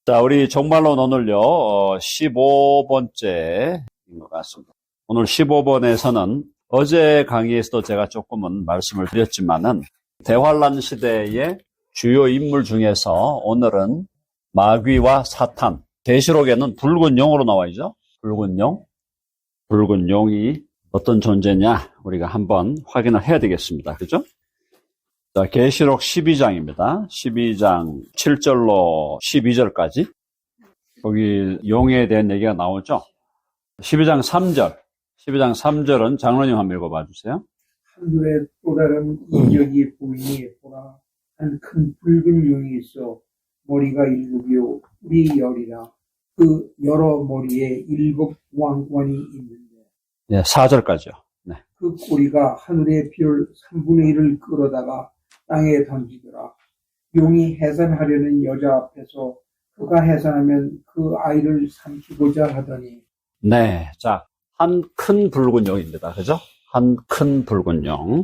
자, 우리 종말론 오늘요, 15번째인 것 같습니다. 오늘 15번에서는 어제 강의에서도 제가 조금은 말씀을 드렸지만은, 대환란 시대의 주요 인물 중에서 오늘은 마귀와 사탄, 계시록에는 붉은 용으로 나와 있죠? 붉은 용. 붉은 용이 어떤 존재냐, 우리가 한번 확인을 해야 되겠습니다. 그죠? 자, 계시록 12장입니다. 12장 7절로 12절까지. 거기 용에 대한 얘기가 나오죠. 12장 3절. 12장 3절은 장로님 한번 읽어봐 주세요. 하늘에 또 다른 이적이 보이니 보라 한 큰 붉은 용이 있어 머리가 일곱이요 뿔이 열이라 그 여러 머리에 일곱 왕관이 있는데 네, 4절까지요. 네. 그 꼬리가 하늘의 비를 3분의 1을 끌어다가 땅에 던지더라. 용이 해산하려는 여자 앞에서 그가 해산하면 그 아이를 삼키고자 하더니 네. 자, 한 큰 붉은 용입니다. 그죠? 한 큰 붉은 용.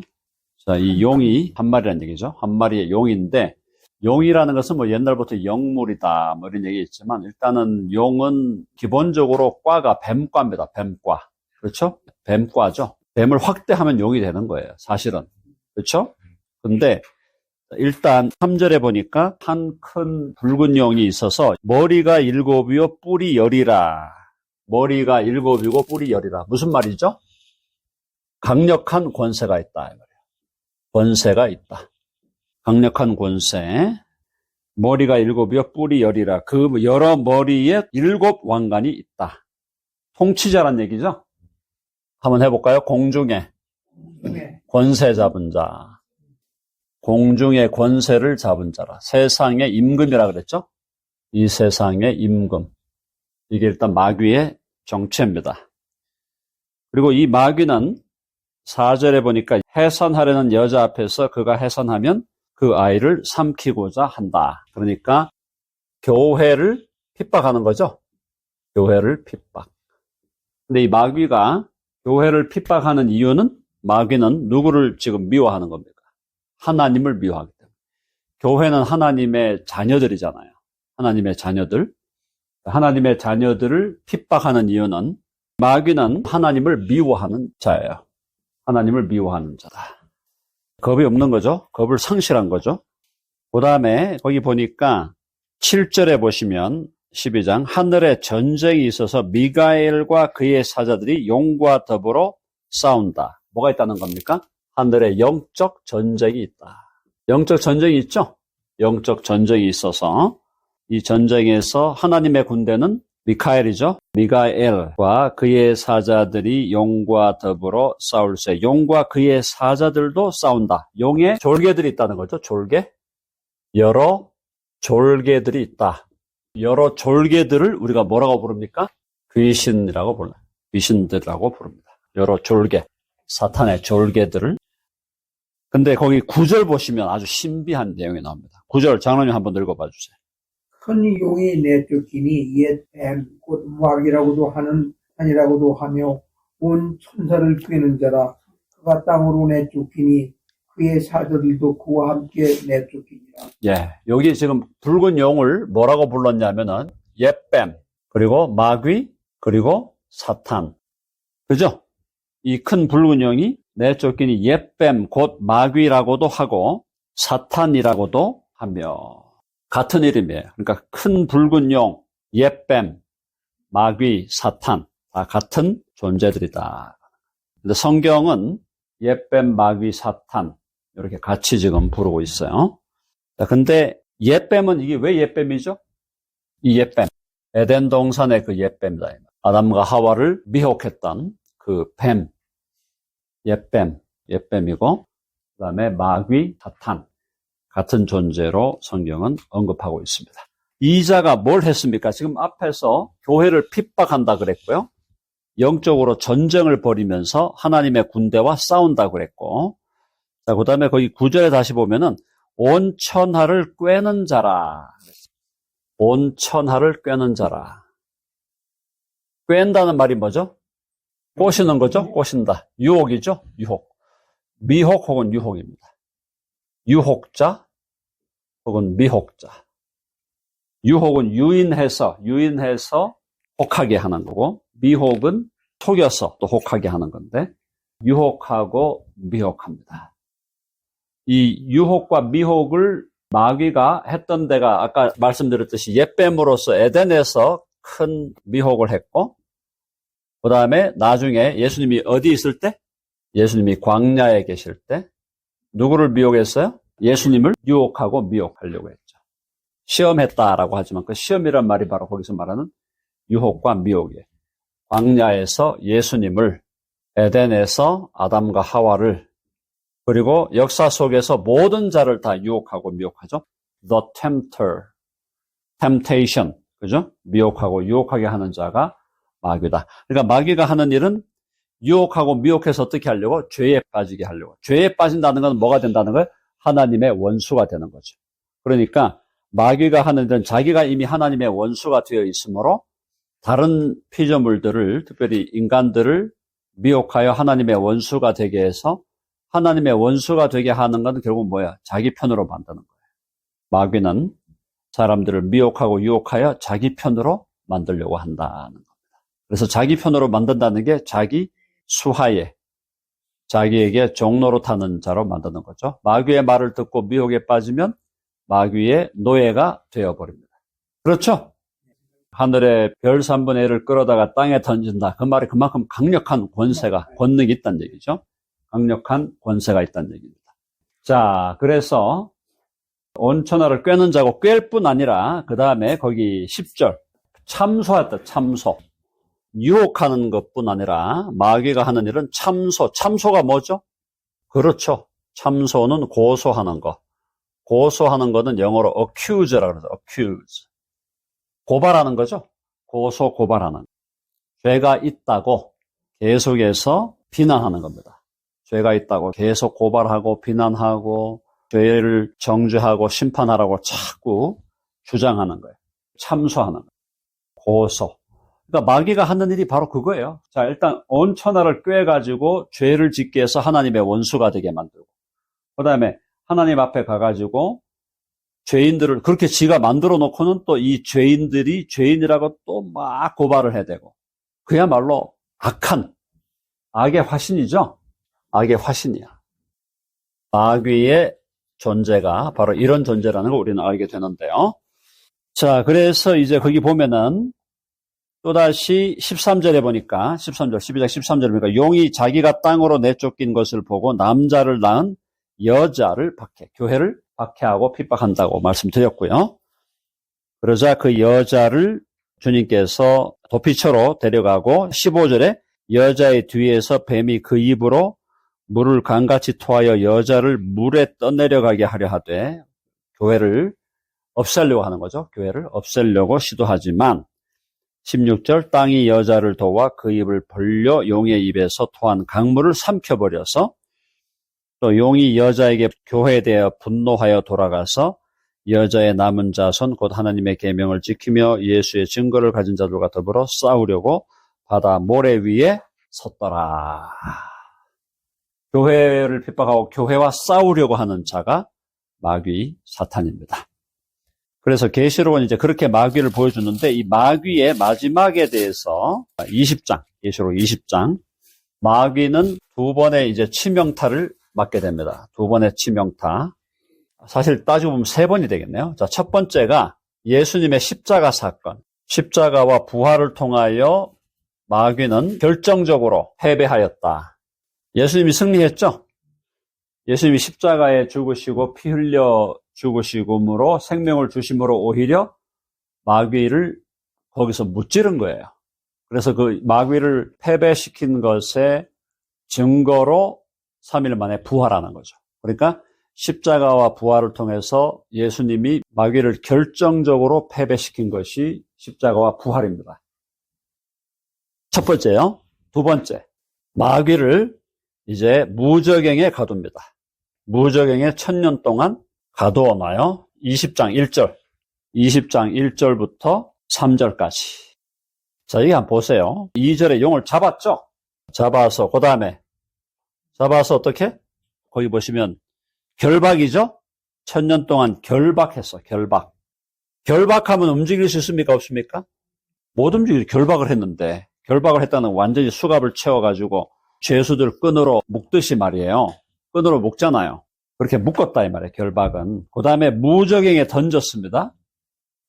자, 이 용이 한 마리라는 얘기죠. 한 마리의 용인데, 용이라는 것은 뭐 옛날부터 영물이다, 뭐 이런 얘기 있지만, 일단은 용은 기본적으로 과가 뱀과입니다. 뱀과. 그렇죠? 뱀과죠. 뱀을 확대하면 용이 되는 거예요. 사실은. 그렇죠? 근데, 일단 3절에 보니까 한 큰 붉은 용이 있어서 머리가 7이요 뿔이 10이라. 머리가 7이고 뿔이 10이라. 무슨 말이죠? 강력한 권세가 있다. 이 말이에요. 권세가 있다. 강력한 권세. 머리가 7이요 뿔이 10이라. 그 여러 머리에 7 왕관이 있다. 통치자란 얘기죠? 한번 해볼까요? 공중에 권세 잡은 자. 공중의 권세를 잡은 자라. 세상의 임금이라 그랬죠? 이 세상의 임금. 이게 일단 마귀의 정체입니다. 그리고 이 마귀는 4절에 보니까 해산하려는 여자 앞에서 그가 해산하면 그 아이를 삼키고자 한다. 그러니까 교회를 핍박하는 거죠? 교회를 핍박. 근데 이 마귀가 교회를 핍박하는 이유는 마귀는 누구를 지금 미워하는 겁니까? 하나님을 미워하기 때문에. 교회는 하나님의 자녀들이잖아요. 하나님의 자녀들. 하나님의 자녀들을 핍박하는 이유는 마귀는 하나님을 미워하는 자예요. 하나님을 미워하는 자다. 겁이 없는 거죠. 겁을 상실한 거죠. 그 다음에 거기 보니까 7절에 보시면 12장 하늘에 전쟁이 있어서 미가엘과 그의 사자들이 용과 더불어 싸운다. 뭐가 있다는 겁니까? 하늘에 영적 전쟁이 있다. 영적 전쟁이 있죠? 영적 전쟁이 있어서 이 전쟁에서 하나님의 군대는 미카엘이죠. 미가엘과 그의 사자들이 용과 더불어 싸울세. 용과 그의 사자들도 싸운다. 용에 졸개들이 있다는 거죠. 졸개. 여러 졸개들이 있다. 여러 졸개들을 우리가 뭐라고 부릅니까? 귀신이라고 불러요. 귀신들이라고 부릅니다. 여러 졸개. 사탄의 졸개들을. 근데 거기 9절 보시면 아주 신비한 내용이 나옵니다. 9절 장로님 한번 읽어봐 주세요. 큰 용이 내쫓기니 옛 뱀, 곧 마귀라고도 하는 아니라고도 하며 온 천사를 꿰는 자라. 그가 땅으로 내쫓기니 그의 사자들도 그와 함께 내쫓기니라. 예, 여기 지금 붉은 용을 뭐라고 불렀냐면은 옛뱀, 그리고 마귀, 그리고 사탄. 그죠? 이 큰 붉은 용이 내쫓기니 옛뱀, 곧 마귀라고도 하고 사탄이라고도 하며 같은 이름이에요. 그러니까 큰 붉은 용, 옛뱀, 마귀, 사탄 다 같은 존재들이다. 근데 성경은 옛뱀, 마귀, 사탄 이렇게 같이 지금 부르고 있어요. 자, 근데 옛뱀은 이게 왜 옛뱀이죠? 이 옛뱀, 에덴 동산의 그 옛뱀이다. 아담과 하와를 미혹했던 그 뱀, 옛뱀이고 그 다음에 마귀, 사탄 같은 존재로 성경은 언급하고 있습니다. 이 자가 뭘 했습니까? 지금 앞에서 교회를 핍박한다 그랬고요. 영적으로 전쟁을 벌이면서 하나님의 군대와 싸운다 그랬고, 자, 그 다음에 거기 9절에 다시 보면은 온 천하를 꿰는 자라. 온 천하를 꿰는 자라. 꿰는다는 말이 뭐죠? 꼬시는 거죠? 꼬신다. 유혹이죠? 유혹. 미혹 혹은 유혹입니다. 유혹자 혹은 미혹자. 유혹은 유인해서 혹하게 하는 거고, 미혹은 속여서 또 혹하게 하는 건데, 유혹하고 미혹합니다. 이 유혹과 미혹을 마귀가 했던 데가 아까 말씀드렸듯이 옛뱀으로서 에덴에서 큰 미혹을 했고, 그 다음에 나중에 예수님이 어디 있을 때? 예수님이 광야에 계실 때 누구를 미혹했어요? 예수님을 유혹하고 미혹하려고 했죠. 시험했다라고 하지만 그 시험이란 말이 바로 거기서 말하는 유혹과 미혹이에요. 광야에서 예수님을, 에덴에서 아담과 하와를, 그리고 역사 속에서 모든 자를 다 유혹하고 미혹하죠. The tempter, temptation, 그죠? 미혹하고 유혹하게 하는 자가 마귀다. 그러니까 마귀가 하는 일은 유혹하고 미혹해서 어떻게 하려고? 죄에 빠지게 하려고. 죄에 빠진다는 건 뭐가 된다는 거예요? 하나님의 원수가 되는 거죠. 그러니까 마귀가 하는 일은 자기가 이미 하나님의 원수가 되어 있으므로 다른 피조물들을, 특별히 인간들을 미혹하여 하나님의 원수가 되게 해서 하나님의 원수가 되게 하는 건 결국 뭐야? 자기 편으로 만드는 거예요. 마귀는 사람들을 미혹하고 유혹하여 자기 편으로 만들려고 한다는 겁니다. 그래서 자기 편으로 만든다는 게 자기 수하에, 자기에게 종노릇하는 자로 만드는 거죠. 마귀의 말을 듣고 미혹에 빠지면 마귀의 노예가 되어버립니다. 그렇죠? 하늘의 별 3분의 1을 끌어다가 땅에 던진다. 그 말이 그만큼 강력한 권세가, 권능이 있다는 얘기죠. 강력한 권세가 있다는 얘기입니다. 자, 그래서 온천하를 꿰는 자고 꿰일 뿐 아니라 그 다음에 거기 10절 참소했다. 참소. 유혹하는 것뿐 아니라 마귀가 하는 일은 참소. 참소가 뭐죠? 그렇죠. 참소는 고소하는 거. 고소하는 거는 영어로 accuse라고 그러죠. accuse. 고발하는 거죠. 고소 고발하는. 죄가 있다고 계속해서 비난하는 겁니다. 죄가 있다고 계속 고발하고 비난하고 죄를 정죄하고 심판하라고 자꾸 주장하는 거예요. 참소하는 거예요. 고소. 그러니까 마귀가 하는 일이 바로 그거예요. 자, 일단 온 천하를 꿰가지고 죄를 짓게 해서 하나님의 원수가 되게 만들고, 그 다음에 하나님 앞에 가가지고 죄인들을 그렇게 지가 만들어 놓고는 또 이 죄인들이 죄인이라고 또 막 고발을 해대고, 그야말로 악한 악의 화신이죠. 악의 화신이야. 마귀의 존재가 바로 이런 존재라는 걸 우리는 알게 되는데요. 자, 그래서 이제 거기 보면은 또다시 13절에 보니까 13절, 12장 13절에 보니까 용이 자기가 땅으로 내쫓긴 것을 보고 남자를 낳은 여자를 박해, 교회를 박해하고 핍박한다고 말씀드렸고요. 그러자 그 여자를 주님께서 도피처로 데려가고 15절에 여자의 뒤에서 뱀이 그 입으로 물을 강같이 토하여 여자를 물에 떠내려가게 하려 하되, 교회를 없애려고 하는 거죠. 교회를 없애려고 시도하지만 16절 땅이 여자를 도와 그 입을 벌려 용의 입에서 토한 강물을 삼켜버려서, 또 용이 여자에게 교회에 대해 분노하여 돌아가서 여자의 남은 자손 곧 하나님의 계명을 지키며 예수의 증거를 가진 자들과 더불어 싸우려고 바다 모래 위에 섰더라. 교회를 핍박하고 교회와 싸우려고 하는 자가 마귀 사탄입니다. 그래서 계시록은 이제 그렇게 마귀를 보여주는데, 이 마귀의 마지막에 대해서 20장, 계시록 20장, 마귀는 두 번의 이제 치명타를 맞게 됩니다. 두 번의 치명타. 사실 따지고 보면 세 번이 되겠네요. 자, 첫 번째가 예수님의 십자가 사건. 십자가와 부활을 통하여 마귀는 결정적으로 패배하였다. 예수님이 승리했죠? 예수님이 십자가에 죽으시고 피 흘려 죽으시므로 생명을 주심으로 오히려 마귀를 거기서 무찌른 거예요. 그래서 그 마귀를 패배시킨 것의 증거로 3일 만에 부활하는 거죠. 그러니까 십자가와 부활을 통해서 예수님이 마귀를 결정적으로 패배시킨 것이 십자가와 부활입니다. 첫 번째요. 두 번째, 마귀를 이제 무저갱에 가둡니다. 무저갱에 1000년 동안 가두어 놔요. 20장 1절. 20장 1절부터 3절까지. 자, 여기 한번 보세요. 2절에 용을 잡았죠? 잡아서, 그 다음에, 잡아서 어떻게? 거기 보시면, 결박이죠? 1000년 동안 결박했어, 결박. 결박하면 움직일 수 있습니까? 없습니까? 못 움직이죠. 결박을 했는데. 결박을 했다는 완전히 수갑을 채워가지고 죄수들 끈으로 묶듯이 말이에요. 끈으로 묶잖아요. 그렇게 묶었다 이 말이에요. 결박은. 그 다음에 무적행에 던졌습니다.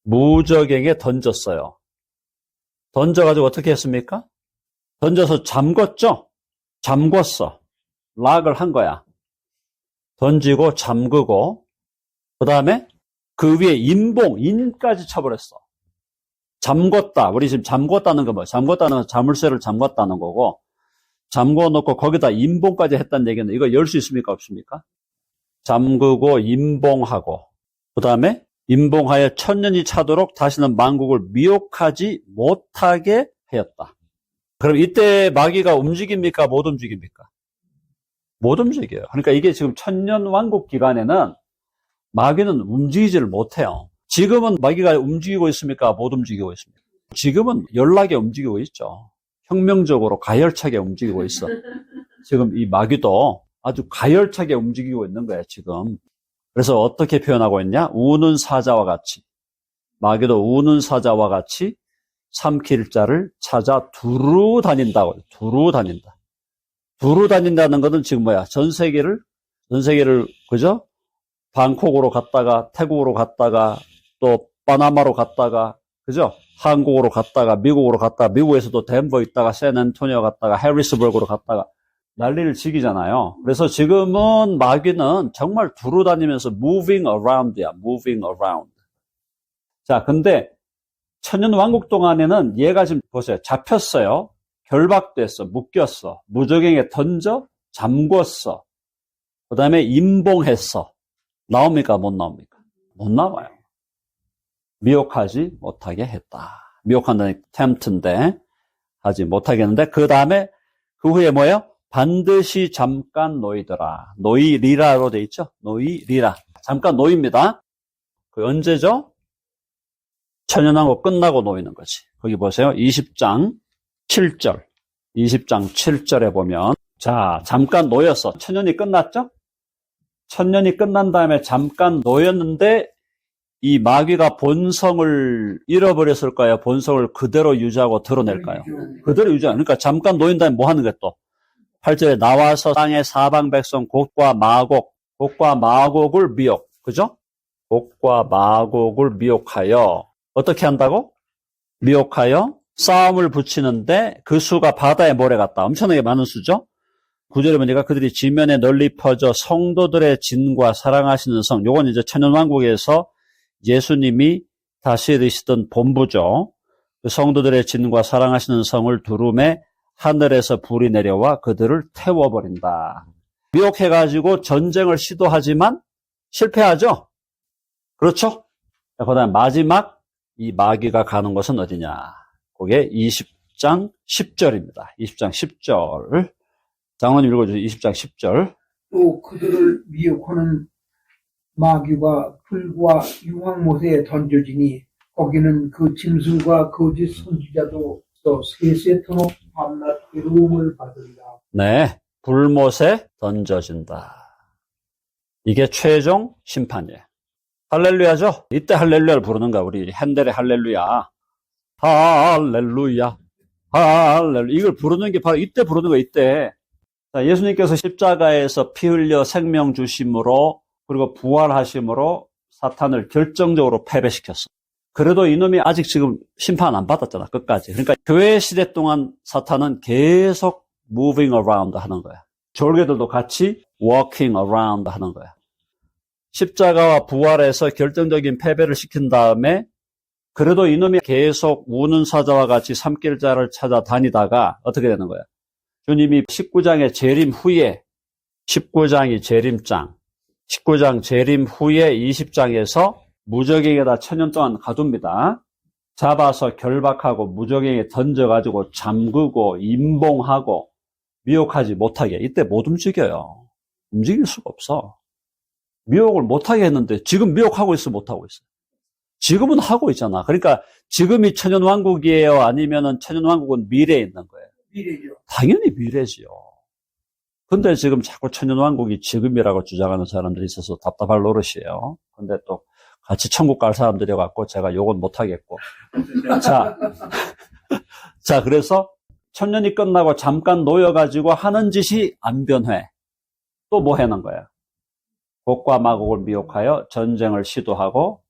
무적행에 던졌어요. 던져가지고 어떻게 했습니까? 던져서 잠궜죠? 잠궜어. 락을 한 거야. 던지고 잠그고 그 다음에 그 위에 인까지 쳐버렸어. 잠궜다. 우리 지금 잠궜다는 거 뭐야? 잠궜다는 건 자물쇠를 잠궜다는 거고 잠궈놓고 거기다 인봉까지 했다는 얘기는 이거 열 수 있습니까? 없습니까? 잠그고 인봉하고 그 다음에 인봉하여 천년이 차도록 다시는 만국을 미혹하지 못하게 하였다. 그럼 이때 마귀가 움직입니까? 못 움직입니까? 못 움직여요. 그러니까 이게 지금 천년 왕국 기간에는 마귀는 움직이지를 못해요. 지금은 마귀가 움직이고 있습니까? 못 움직이고 있습니까? 지금은 연락에 움직이고 있죠. 혁명적으로 가열차게 움직이고 있어. 지금 이 마귀도 아주 가열차게 움직이고 있는 거예요, 지금. 그래서 어떻게 표현하고 있냐? 우는 사자와 같이. 마귀도 우는 사자와 같이 삼킬 자를 찾아 두루 다닌다고. 두루 다닌다. 두루 다닌다는 것은 지금 뭐야? 전 세계를, 그죠? 방콕으로 갔다가, 태국으로 갔다가, 또, 파나마로 갔다가, 그죠? 한국으로 갔다가, 미국으로 갔다가, 미국에서도 덴버 있다가, 샌안토니오 갔다가, 해리스버그로 갔다가, 난리를 지기잖아요. 그래서 지금은 마귀는 정말 두루 다니면서 moving around야, moving around. 자, 근데, 천년 왕국 동안에는 얘가 지금 보세요. 잡혔어요. 결박됐어. 묶였어. 무적행에 던져 잠궜어. 그 다음에 인봉했어. 나옵니까? 못 나옵니까? 못 나와요. 미혹하지 못하게 했다. 미혹한다는 tempt인데 하지 못하게 했는데 그 다음에 그 후에 뭐예요? 반드시 잠깐 놓이더라. 놓이리라로 돼 있죠? 놓이리라. 잠깐 놓입니다. 그 언제죠? 천년왕국 끝나고 놓이는 거지. 거기 보세요. 20장 7절. 20장 7절에 보면 자, 잠깐 놓였어. 천년이 끝났죠? 천년이 끝난 다음에 잠깐 놓였는데 이 마귀가 본성을 잃어버렸을까요? 본성을 그대로 유지하고 드러낼까요? 그대로 유지하고. 그러니까 잠깐 놓인 다음에 뭐 하는 거야 또? 8절에 나와서 땅의 사방 백성 곡과 마곡을 미혹. 그죠? 곡과 마곡을 미혹하여 어떻게 한다고? 미혹하여 싸움을 붙이는데 그 수가 바다의 모래 같다. 엄청나게 많은 수죠? 9절에 보니까 그들이 지면에 널리 퍼져 성도들의 진과 사랑하시는 성. 요건 이제 천년왕국에서 예수님이 다스리시던 본부죠. 그 성도들의 진과 사랑하시는 성을 두름에 하늘에서 불이 내려와 그들을 태워버린다. 미혹해가지고 전쟁을 시도하지만 실패하죠? 그렇죠? 그 다음 마지막 이 마귀가 가는 곳은 어디냐? 그게 20장 10절입니다. 20장 10절. 장로님 읽어주세요. 20장 10절. 또 그들을 미혹하는 마귀가 불과 유황못에 던져지니 거기는 그 짐승과 거짓 선지자도 또 세세토록 밤낮 괴로움을 받으리라. 네, 불못에 던져진다. 이게 최종 심판이에요. 할렐루야죠? 이때 할렐루야를 부르는 거야. 우리 핸델의 할렐루야. 할렐루야. 할렐루야. 이걸 부르는 게 바로 이때 부르는 거야, 이때. 자, 예수님께서 십자가에서 피 흘려 생명 주심으로 그리고 부활하심으로 사탄을 결정적으로 패배시켰어. 그래도 이놈이 아직 지금 심판 안 받았잖아, 끝까지. 그러니까 교회 시대 동안 사탄은 계속 moving around 하는 거야. 졸개들도 같이 walking around 하는 거야. 십자가와 부활에서 결정적인 패배를 시킨 다음에 그래도 이놈이 계속 우는 사자와 같이 삼킬자를 찾아다니다가 어떻게 되는 거야? 주님이 19장의 재림 후에 19장이 재림장 19장 재림 후에 20장에서 무적에게다 천년 동안 가둡니다. 잡아서 결박하고 무적에게 던져가지고 잠그고 임봉하고 미혹하지 못하게. 이때 못 움직여요. 움직일 수가 없어. 미혹을 못하게 했는데 지금 미혹하고 있어 못하고 있어. 지금은 하고 있잖아. 그러니까 지금이 천년왕국이에요? 아니면은 천년왕국은 미래에 있는 거예요? 미래죠. 당연히 미래지요. 근데 지금 자꾸 천년왕국이 지금이라고 주장하는 사람들이 있어서 답답할 노릇이에요. 근데 또 같이 천국 갈 사람들이어갖고 제가 욕은 못하겠고. 자, 그래서 천년이 끝나고 잠깐 놓여가지고 하는 짓이 안 변해. 또 뭐 하는 거야? 곡과 마곡을 미혹하여 전쟁을 시도하고,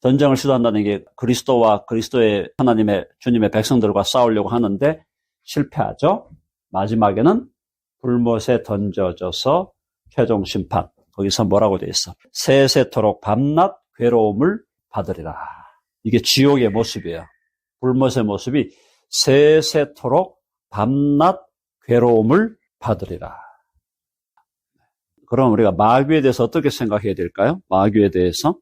전쟁을 시도한다는 게 그리스도와 그리스도의 하나님의 주님의 백성들과 싸우려고 하는데 실패하죠. 마지막에는 불못에 던져져서 최종 심판. 거기서 뭐라고 돼 있어? 세세토록 밤낮 괴로움을 받으리라. 이게 지옥의 모습이에요. 불못의 모습이 세세토록 밤낮 괴로움을 받으리라. 그럼 우리가 마귀에 대해서 어떻게 생각해야 될까요? 마귀에 대해서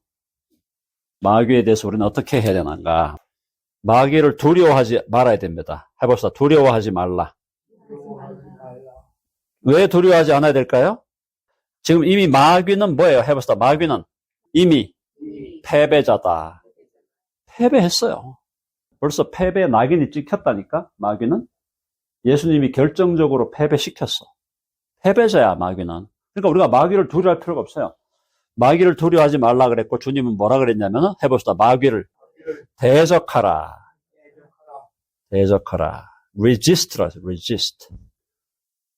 우리는 어떻게 해야 되는가? 마귀를 두려워하지 말아야 됩니다. 해봅시다. 두려워하지 말라. 왜 두려워하지 않아야 될까요? 지금 이미 마귀는 뭐예요? 해봅시다. 마귀는 이미 패배자다. 패배했어요. 벌써 패배 낙인이 찍혔다니까, 마귀는. 예수님이 결정적으로 패배시켰어. 패배자야, 마귀는. 그러니까 우리가 마귀를 두려워할 필요가 없어요. 마귀를 두려워하지 말라 그랬고, 주님은 뭐라 그랬냐면, 해봅시다. 마귀를 대적하라. 대적하라. resist라, resist.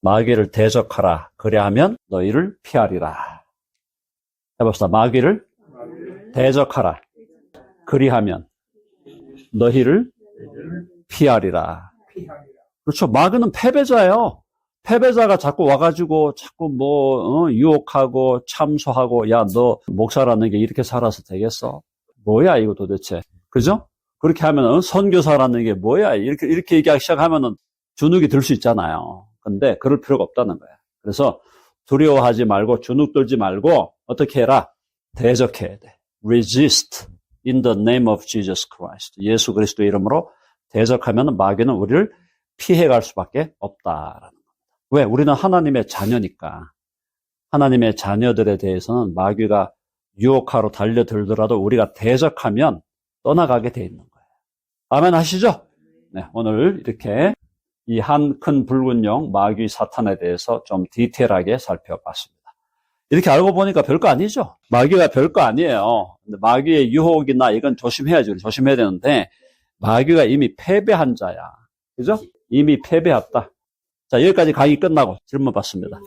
마귀를 대적하라. 그래야하면 너희를 피하리라. 해봅시다. 마귀를 대적하라. 그리하면 너희를 피하리라. 그렇죠. 마귀는 패배자예요. 패배자가 자꾸 와가지고 자꾸 유혹하고 참소하고, 야, 너 목사라는 게 이렇게 살아서 되겠어? 뭐야 이거 도대체. 그죠? 그렇게 하면은 선교사라는 게 뭐야? 이렇게 얘기하기 시작하면은 주눅이 들 수 있잖아요. 근데 그럴 필요가 없다는 거야. 그래서 두려워하지 말고 주눅 들지 말고 어떻게 해라? 대적해야 돼. Resist in the name of Jesus Christ. 예수 그리스도의 이름으로 대적하면 마귀는 우리를 피해갈 수밖에 없다라는 겁니다. 왜? 우리는 하나님의 자녀니까. 하나님의 자녀들에 대해서는 마귀가 유혹하러 달려들더라도 우리가 대적하면 떠나가게 돼 있는 거예요. 아멘 하시죠? 네, 오늘 이렇게 이 한 큰 붉은 영, 마귀 사탄에 대해서 좀 디테일하게 살펴봤습니다. 이렇게 알고 보니까 별거 아니죠? 마귀가 별거 아니에요. 근데 마귀의 유혹이나 이건 조심해야죠. 조심해야 되는데, 마귀가 이미 패배한 자야. 그죠? 이미 패배했다. 자, 여기까지 강의 끝나고 질문 받습니다.